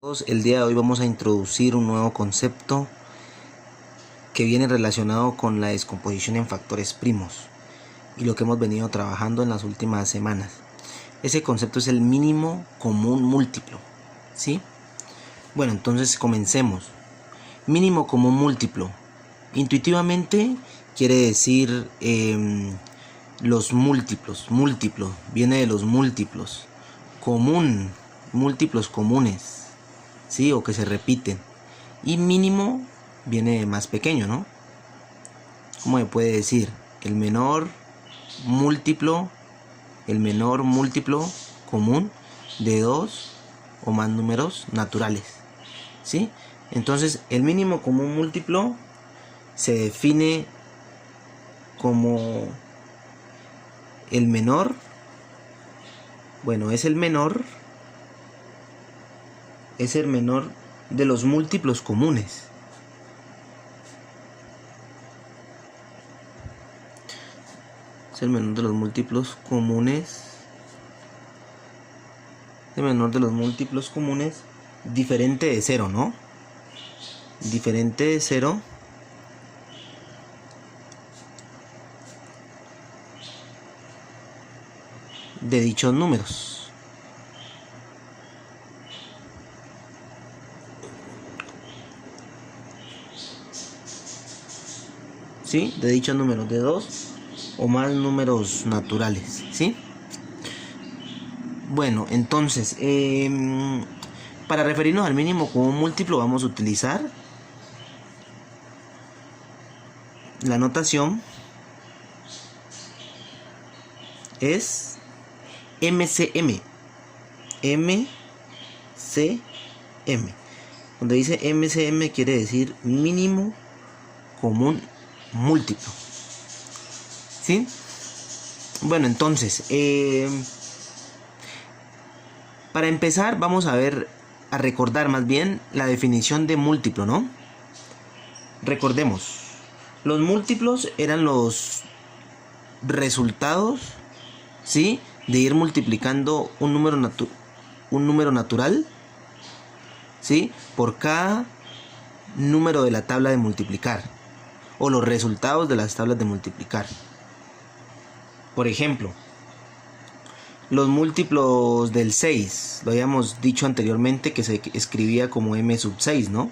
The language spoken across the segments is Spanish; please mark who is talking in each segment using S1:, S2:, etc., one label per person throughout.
S1: El día de hoy vamos a introducir un nuevo concepto que viene relacionado con la descomposición en factores primos y lo que hemos venido trabajando en las últimas semanas. Ese concepto es el mínimo común múltiplo, ¿sí? Bueno, entonces comencemos. Mínimo común múltiplo. Intuitivamente quiere decir los múltiplos. Múltiplo viene de los múltiplos. Común, múltiplos comunes. ¿Sí? O que se repiten. Y mínimo viene de más pequeño, ¿no? ¿Cómo se puede decir? El menor múltiplo común de dos o más números naturales, ¿sí? Entonces el mínimo común múltiplo se define como el menor, es el menor de los múltiplos comunes. Es el menor de los múltiplos comunes. El menor de los múltiplos comunes diferente de 0, ¿no? Diferente de 0 de dichos números. ¿Sí? De dichos números, de 2 o más números naturales, ¿sí? Bueno, entonces, para referirnos al mínimo común múltiplo vamos a utilizar la notación es MCM. MCM. Cuando dice MCM quiere decir mínimo común múltiplo, ¿sí? Bueno, entonces para empezar vamos a recordar más bien la definición de múltiplo, ¿no? Recordemos, los múltiplos eran los resultados, ¿sí? De ir multiplicando un número natural, ¿sí? Por cada número de la tabla de multiplicar, o los resultados de las tablas de multiplicar. Por ejemplo, los múltiplos del 6, lo habíamos dicho anteriormente que se escribía como m sub 6, ¿no?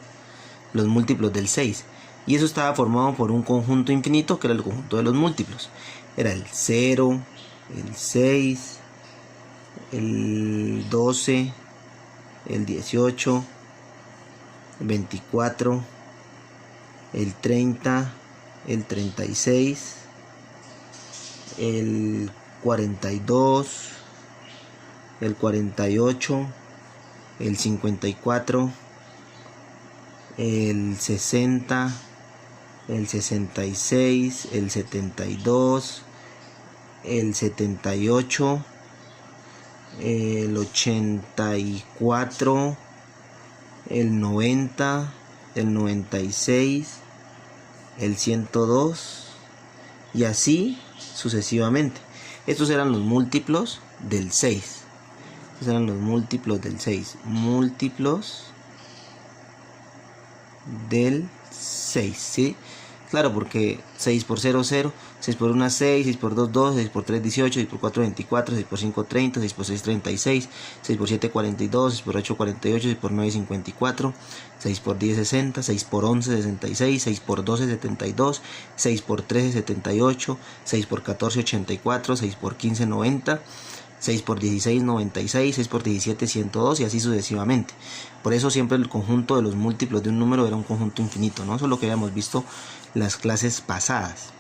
S1: Los múltiplos del 6. Y eso estaba formado por un conjunto infinito que era el conjunto de los múltiplos. Era el 0, el 6, el 12, el 18, el 24, el 30, el 36, el 42, el 48, el 54, el 60, el 66, el 72, el 78, el 84, el 90, el 96, el 102 y así sucesivamente. Estos eran los múltiplos del 6. Estos eran los múltiplos del 6. Múltiplos del 6, ¿sí? Claro, porque 6 por 0, 0, 6 por 1, 6, 6 por 2, 2, 6 por 3, 18, 6 por 4, 24, 6 por 5, 30, 6 por 6, 36, 6 por 7, 42, 6 por 8, 48, 6 por 9, 54, 6 por 10, 60, 6 por 11, 66, 6 por 12, 72, 6 por 13, 78, 6 por 14, 84, 6 por 15, 90, 6 por 16, 96, 6 por 17, 102 y así sucesivamente. Por eso siempre el conjunto de los múltiplos de un número era un conjunto infinito, ¿no? Eso es lo que habíamos visto las clases pasadas.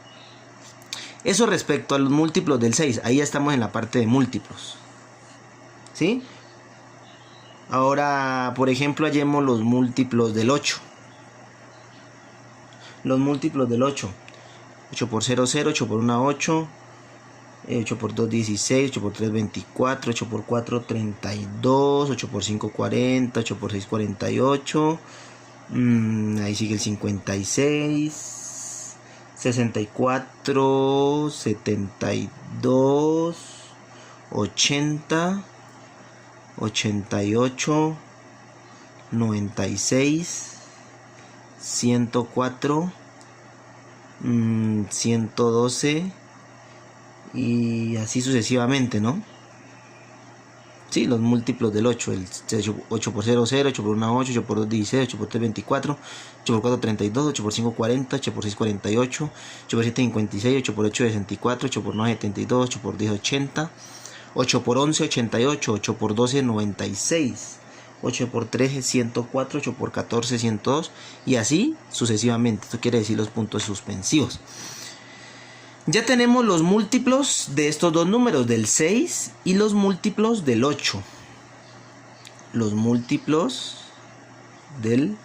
S1: Eso respecto a los múltiplos del 6, ahí ya estamos en la parte de múltiplos, ¿sí? Ahora, por ejemplo, hallemos los múltiplos del 8. Los múltiplos del 8. 8 por 0, 0, 8 por 1, 8. 8 por 2, 16, 8 por 3, 24, 8 por 4, 32, 8 por 5, 40, 8 por 6, 48. Ahí sigue el 56, 64, 72, 80, 88, 96, 104, 112 y así sucesivamente, ¿no? Sí, los múltiplos del 8, el 8 por 0, 0, 8 por 1, 8, 8 por 2, 16, 8 por 3, 24, 8 por 4, 32, 8 por 5, 40, 8 por 6, 48, 8 por 7, 56, 8 por 8, 64, 8 por 9, 72, 8 por 10, 80, 8 por 11, 88, 8 por 12, 96, 8 por 13, 104, 8 por 14, 102 y así sucesivamente. Esto quiere decir los puntos suspensivos. Ya tenemos los múltiplos de estos dos números, del 6 y los múltiplos del 8. Los múltiplos del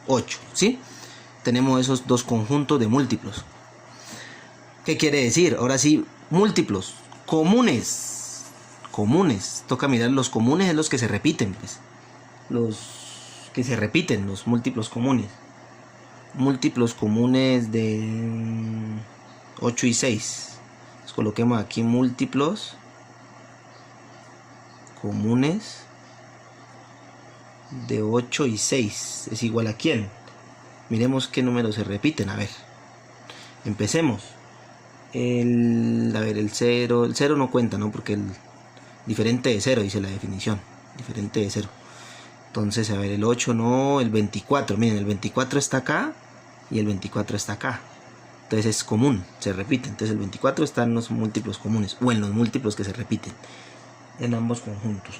S1: 8, ¿sí? Tenemos esos dos conjuntos de múltiplos. ¿Qué quiere decir? Ahora sí, múltiplos comunes. Comunes. Toca mirar los comunes, es los que se repiten, pues. Los que se repiten, los múltiplos comunes. Múltiplos comunes de 8 y 6. Entonces coloquemos aquí múltiplos comunes de 8 y 6. ¿Es igual a quién? Miremos qué números se repiten. A ver. Empecemos. El 0. El 0 no cuenta, ¿no? Porque el diferente de 0 dice la definición. Diferente de 0. Entonces, a ver, el 8 no. El 24. Miren, el 24 está acá y el 24 está acá. Entonces es común, se repite. Entonces el 24 está en los múltiplos comunes o en los múltiplos que se repiten en ambos conjuntos.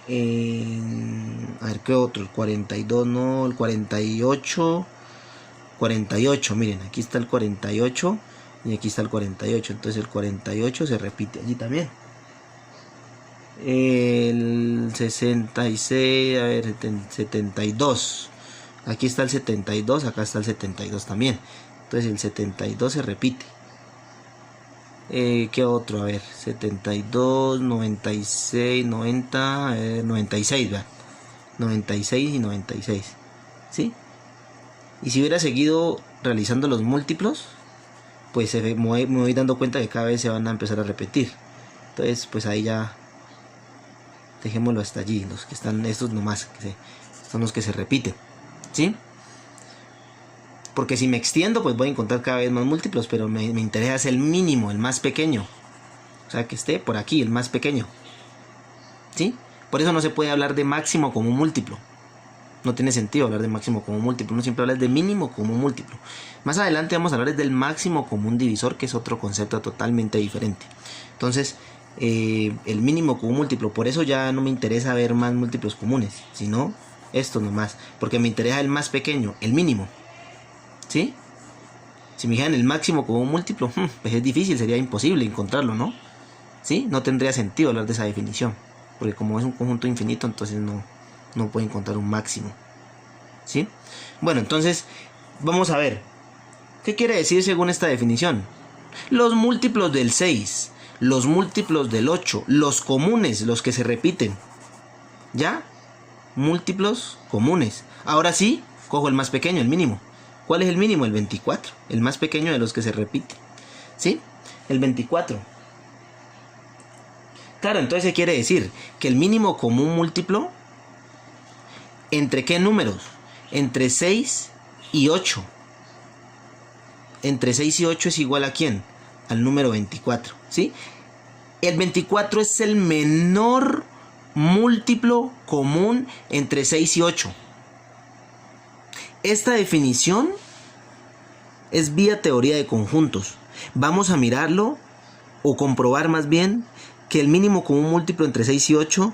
S1: A ver, ¿qué otro? El 42 no, el 48. 48, miren, aquí está el 48 y aquí está el 48. Entonces el 48 se repite allí también. El 66, a ver, 72. Aquí está el 72, acá está el 72 también. Entonces el 72 se repite. ¿Qué otro? A ver, 72, 96, 90, 96, ¿verdad? 96 y 96. ¿Sí? Y si hubiera seguido realizando los múltiplos, pues me voy dando cuenta que cada vez se van a empezar a repetir. Entonces, pues ahí ya dejémoslo hasta allí. Los que están, estos nomás, son los que se repiten. ¿Sí? Porque si me extiendo, pues voy a encontrar cada vez más múltiplos, pero me interesa es el mínimo, el más pequeño. O sea, que esté por aquí, el más pequeño. ¿Sí? Por eso no se puede hablar de máximo como un múltiplo. No tiene sentido hablar de máximo como múltiplo. Uno siempre habla de mínimo como múltiplo. Más adelante vamos a hablar del máximo común divisor, que es otro concepto totalmente diferente. Entonces, el mínimo como múltiplo. Por eso ya no me interesa ver más múltiplos comunes, sino esto nomás. Porque me interesa el más pequeño, el mínimo. ¿Sí? Si me dijeran el máximo como un múltiplo, pues es difícil, sería imposible encontrarlo, ¿no? ¿Sí? No tendría sentido hablar de esa definición. Porque como es un conjunto infinito, entonces no puedo encontrar un máximo. ¿Sí? Bueno, entonces vamos a ver. ¿Qué quiere decir según esta definición? Los múltiplos del 6, los múltiplos del 8, los comunes, los que se repiten. ¿Ya? Múltiplos comunes. Ahora sí, cojo el más pequeño, el mínimo. ¿Cuál es el mínimo? El 24, el más pequeño de los que se repiten. ¿Sí? El 24. Claro, entonces quiere decir que el mínimo común múltiplo, ¿entre qué números? Entre 6 y 8. Entre 6 y 8 es igual a ¿quién? Al número 24, ¿sí? El 24 es el menor múltiplo común entre 6 y 8. Esta definición es vía teoría de conjuntos. Vamos a mirarlo o comprobar más bien que el mínimo común múltiplo entre 6 y 8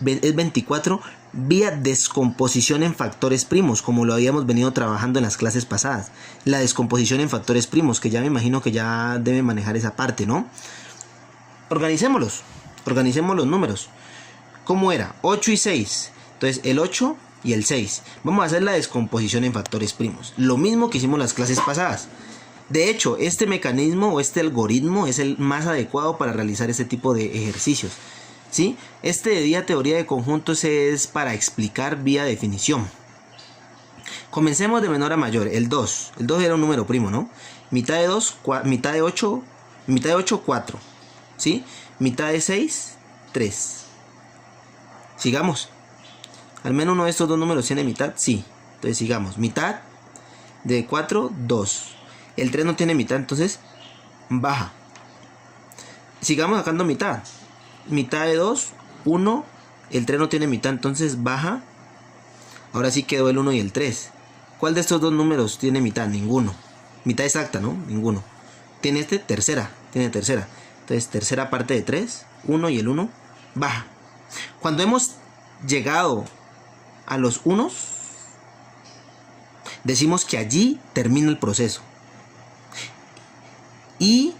S1: es 24 vía descomposición en factores primos, como lo habíamos venido trabajando en las clases pasadas. La descomposición en factores primos, que ya me imagino que ya debe manejar esa parte, ¿no? Organicemos los números. ¿Cómo era? 8 y 6. Entonces el 8 y el 6. Vamos a hacer la descomposición en factores primos. Lo mismo que hicimos en las clases pasadas. De hecho, este mecanismo o este algoritmo es el más adecuado para realizar este tipo de ejercicios. ¿Sí? Este de vía teoría de conjuntos es para explicar vía definición. Comencemos de menor a mayor. El 2. El 2 era un número primo, ¿no? Mitad de 2, mitad de 8, 4. ¿Sí? Mitad de 6, 3. Sigamos. ¿Al menos uno de estos dos números tiene mitad? Sí. Entonces sigamos. Mitad de 4, 2. El 3 no tiene mitad, entonces baja. Sigamos sacando mitad. Mitad de 2, 1. El 3 no tiene mitad, entonces baja. Ahora sí quedó el 1 y el 3. ¿Cuál de estos dos números tiene mitad? Ninguno. Mitad exacta, ¿no? Ninguno. Tiene este tercera. Tiene tercera. Entonces tercera parte de 3. 1 y el 1 baja. Cuando hemos llegado a los unos, decimos que allí termina el proceso. Y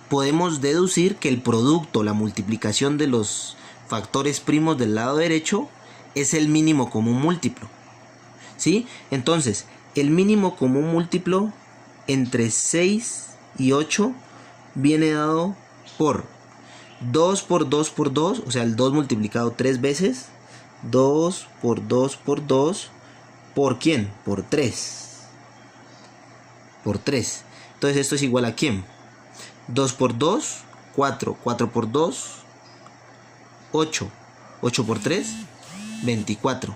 S1: podemos deducir que el producto, la multiplicación de los factores primos del lado derecho, es el mínimo común múltiplo. ¿Sí? Entonces, el mínimo común múltiplo entre 6 y 8 viene dado por 2 por 2 por 2, o sea, el 2 multiplicado 3 veces. 2 por 2 por 2. ¿Por quién? Por 3. Por 3. Entonces esto es igual a ¿quién? 2 por 2, 4. 4 por 2, 8. 8 por 3, 24.